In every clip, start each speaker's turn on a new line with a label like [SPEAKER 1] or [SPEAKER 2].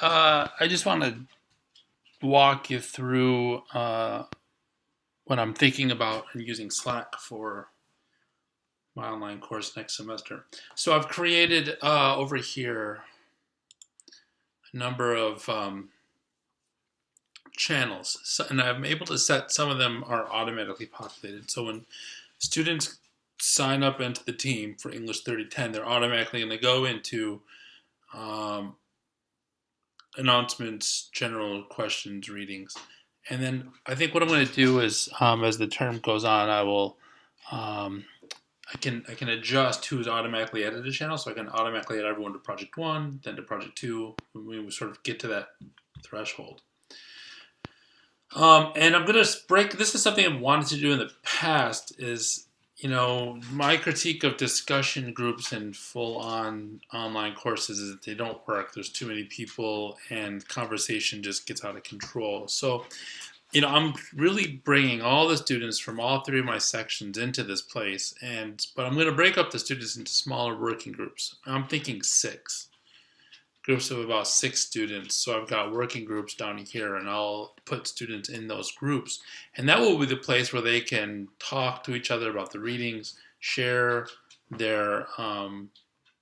[SPEAKER 1] I just want to walk you through what I'm thinking about and using Slack for my online course next semester. So I've created over here a number of channels, and I'm able to set some of them are automatically populated. So when students sign up into the team for English 3010, they're automatically going to go into um, announcements, general questions, readings. And then I think what I'm going to do is, as the term goes on, um, I can adjust who's automatically added to the channel, so I can automatically add everyone to project one, then to project two, when we sort of get to that threshold. And I'm going to break. This is something I've wanted to do in the past. Is my critique of discussion groups and full-on online courses is that they don't work. There's too many people, and conversation just gets out of control. So I'm really bringing all the students from all three of my sections into this place, but I'm going to break up the students into smaller working groups. I'm thinking six groups of about 6 students. So I've got working groups down here, and I'll put students in those groups. And that will be the place where they can talk to each other about the readings, share their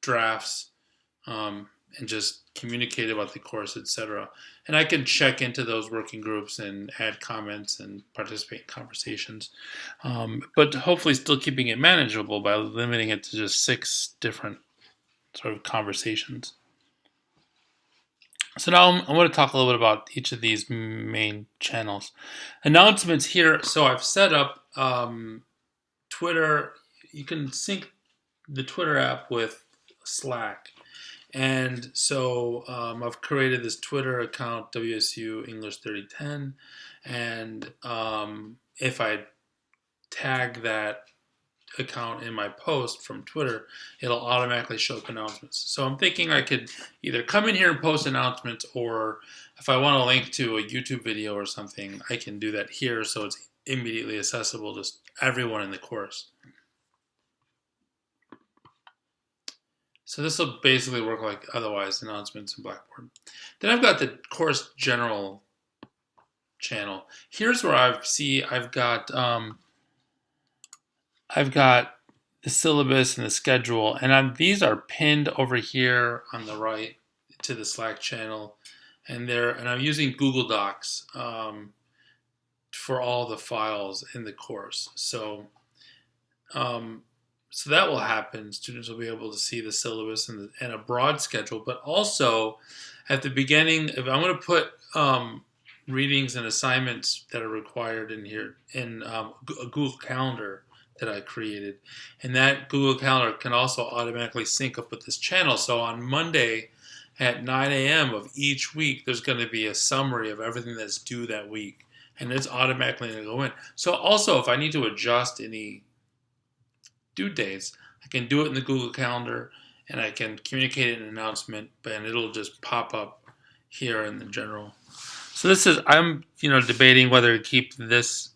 [SPEAKER 1] drafts, and just communicate about the course, etc. And I can check into those working groups and add comments and participate in conversations, but hopefully still keeping it manageable by limiting it to just 6 different sort of conversations. So now I want to talk a little bit about each of these main channels. Announcements here. So I've set up Twitter. You can sync the Twitter app with Slack. And so I've created this Twitter account, WSU English 3010. And if I tag that account in my post from Twitter, it'll automatically show up announcements. So I'm thinking I could either come in here and post announcements, or if I want to link to a YouTube video or something, I can do that here so it's immediately accessible to everyone in the course. So this will basically work like otherwise announcements in Blackboard. Then I've got the course general channel. Here's where I've got the syllabus and the schedule, and these are pinned over here on the right to the Slack channel, and I'm using Google Docs for all the files in the course. So that will happen. Students will be able to see the syllabus and a broad schedule, but also at the beginning, if I'm going to put readings and assignments that are required in here in a Google Calendar that I created, and that Google Calendar can also automatically sync up with this channel. So on Monday at 9 a.m. of each week, there's going to be a summary of everything that's due that week, and it's automatically going to go in. So also, if I need to adjust any due dates, I can do it in the Google Calendar, and I can communicate it in an announcement, and it'll just pop up here in the general. So I'm debating whether to keep this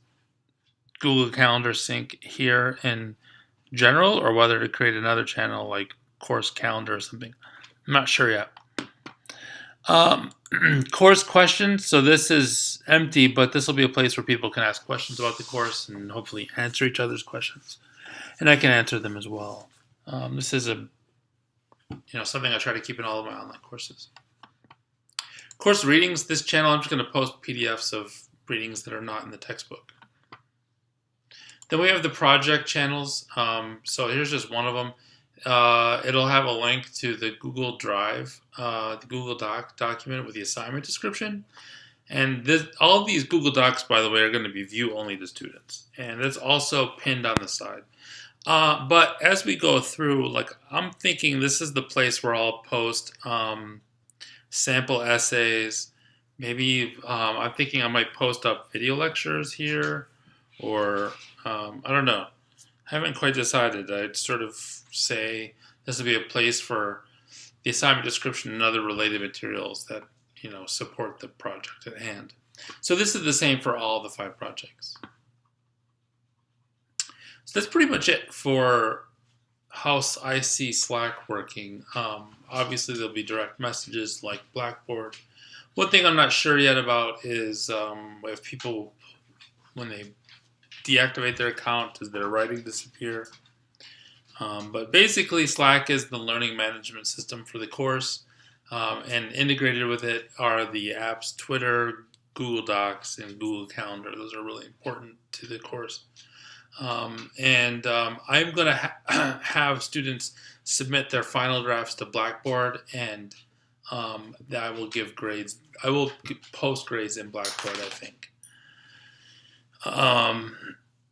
[SPEAKER 1] Google Calendar sync here in general, or whether to create another channel like course calendar or something. I'm not sure yet. Course questions. So this is empty, but this will be a place where people can ask questions about the course and hopefully answer each other's questions, and I can answer them as well. This is something I try to keep in all of my online courses. Course readings. This channel, I'm just going to post PDFs of readings that are not in the textbook. Then we have the project channels. So here's just one of them. It'll have a link to the Google Drive, the Google Doc document with the assignment description. And all of these Google Docs, by the way, are going to be view only to students. And it's also pinned on the side. But as we go through, I'm thinking this is the place where I'll post sample essays. Maybe I'm thinking I might post up video lectures here, or I don't know. I haven't quite decided. I'd sort of say this will be a place for the assignment description and other related materials that support the project at hand. So this is the same for all the 5 projects. So that's pretty much it for how I see Slack working. Obviously, there'll be direct messages like Blackboard. One thing I'm not sure yet about is if people, when they deactivate their account, does their writing disappear? But basically, Slack is the learning management system for the course, and integrated with it are the apps Twitter, Google Docs, and Google Calendar. Those are really important to the course. I'm going to have students submit their final drafts to Blackboard, and that I will give grades. I will post grades in Blackboard, I think.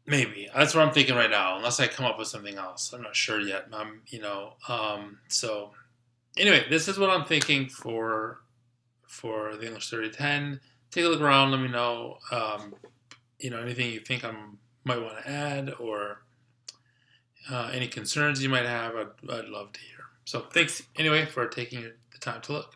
[SPEAKER 1] Maybe that's what I'm thinking right now, unless I come up with something else. I'm not sure yet. So anyway, this is what I'm thinking for the English 3010. Take a look around. Let me know. Anything you think I might want to add, or any concerns you might have. I'd love to hear. So thanks anyway for taking the time to look.